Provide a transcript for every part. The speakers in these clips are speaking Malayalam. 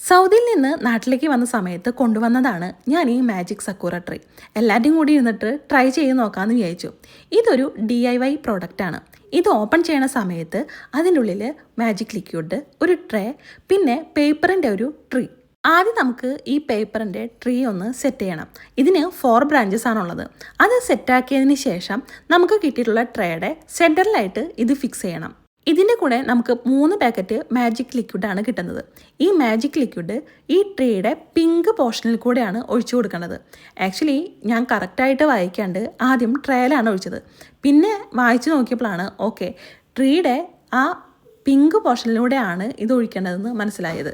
സൗദിയിൽ നിന്ന് നാട്ടിലേക്ക് വന്ന സമയത്ത് കൊണ്ടുവന്നതാണ് ഞാൻ ഈ മാജിക് സക്കൂറ ട്രീ. എല്ലാവരുടെയും കൂടി ഇരുന്നിട്ട് ട്രൈ ചെയ്ത് നോക്കാമെന്ന് വിചാരിച്ചു. ഇതൊരു DIY പ്രോഡക്റ്റാണ്. ഇത് ഓപ്പൺ ചെയ്യണ സമയത്ത് അതിൻ്റെ ഉള്ളിൽ മാജിക് ലിക്വിഡ്, ഒരു ട്രേ, പിന്നെ പേപ്പറിൻ്റെ ഒരു ട്രീ. ആദ്യം നമുക്ക് ഈ പേപ്പറിൻ്റെ ട്രീ ഒന്ന് സെറ്റ് ചെയ്യണം. ഇതിന് 4 ബ്രാഞ്ചസ് ആണുള്ളത്. അത് സെറ്റാക്കിയതിന് ശേഷം നമുക്ക് കിട്ടിയിട്ടുള്ള ട്രേയുടെ സെൻറ്ററിലായിട്ട് ഇത് ഫിക്സ് ചെയ്യണം. ഇതിൻ്റെ കൂടെ നമുക്ക് 3 പാക്കറ്റ് മാജിക് ലിക്വിഡാണ് കിട്ടുന്നത്. ഈ മാജിക് ലിക്വിഡ് ഈ ട്രീയുടെ പിങ്ക് പോർഷനിൽ കൂടെയാണ് ഒഴിച്ചു കൊടുക്കേണ്ടത്. ആക്ച്വലി ഞാൻ കറക്റ്റായിട്ട് വായിക്കാണ്ട് ആദ്യം ട്രേയിലാണ് ഒഴിച്ചത്. പിന്നെ വായിച്ചു നോക്കിയപ്പോഴാണ് ഓക്കെ, ട്രീയുടെ ആ പിങ്ക് പോർഷനിലൂടെയാണ് ഇത് ഒഴിക്കേണ്ടതെന്ന് മനസ്സിലായത്.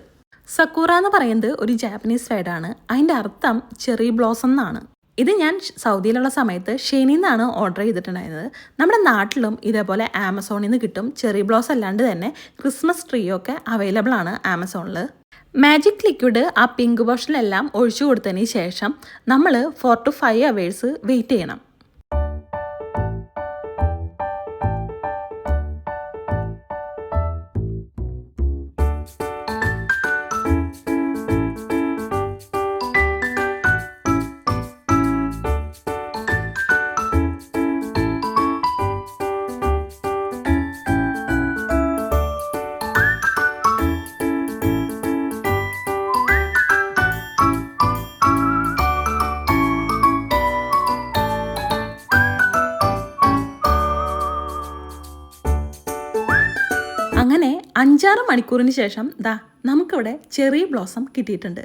സക്കൂറ എന്ന് പറയുന്നത് ഒരു ജാപ്പനീസ് വേർഡാണ്. അതിൻ്റെ അർത്ഥം ചെറി ബ്ലോസം എന്നാണ്. ഇത് ഞാൻ സൗദിയിലുള്ള സമയത്ത് ഷെനിൽ നിന്നാണ് ഓർഡർ ചെയ്തിട്ടുണ്ടായിരുന്നത്. നമ്മുടെ നാട്ടിലും ഇതേപോലെ ആമസോണിൽ നിന്ന് കിട്ടും. ചെറി ബ്ലോസ് അല്ലാണ്ട് തന്നെ ക്രിസ്മസ് ട്രീ ഒക്കെ അവൈലബിൾ ആണ് ആമസോണിൽ. മാജിക് ലിക്വിഡ് ആ പിങ്ക് പോർഷനിലെല്ലാം ഒഴിച്ചു കൊടുത്തതിന് ശേഷം നമ്മൾ 4 to 5 hours വെയിറ്റ് ചെയ്യണം. അങ്ങനെ 5-6 മണിക്കൂറിന് ശേഷം നമുക്കിവിടെ ചെറി ബ്ലോസം കിട്ടിയിട്ടുണ്ട്.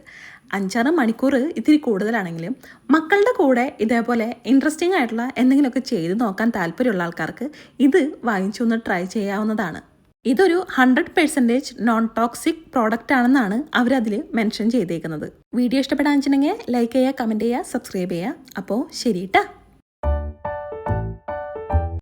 5-6 മണിക്കൂർ ഇത്തിരി കൂടുതലാണെങ്കിലും മക്കളുടെ കൂടെ ഇതേപോലെ ഇൻട്രസ്റ്റിംഗ് ആയിട്ടുള്ള എന്തെങ്കിലുമൊക്കെ ചെയ്ത് നോക്കാൻ താല്പര്യമുള്ള ആൾക്കാർക്ക് ഇത് വാങ്ങിച്ചൊന്ന് ട്രൈ ചെയ്യാവുന്നതാണ്. ഇതൊരു 100% നോൺ ടോക്സിക് പ്രോഡക്റ്റ് ആണെന്നാണ് അവരതിൽ മെൻഷൻ ചെയ്തേക്കുന്നത്. വീഡിയോ ഇഷ്ടപ്പെടാൻ വെച്ചിട്ടുണ്ടെങ്കിൽ ലൈക്ക് ചെയ്യുക, കമൻറ്റ് ചെയ്യുക, സബ്സ്ക്രൈബ് ചെയ്യുക. അപ്പോൾ ശരി ട്ടാ.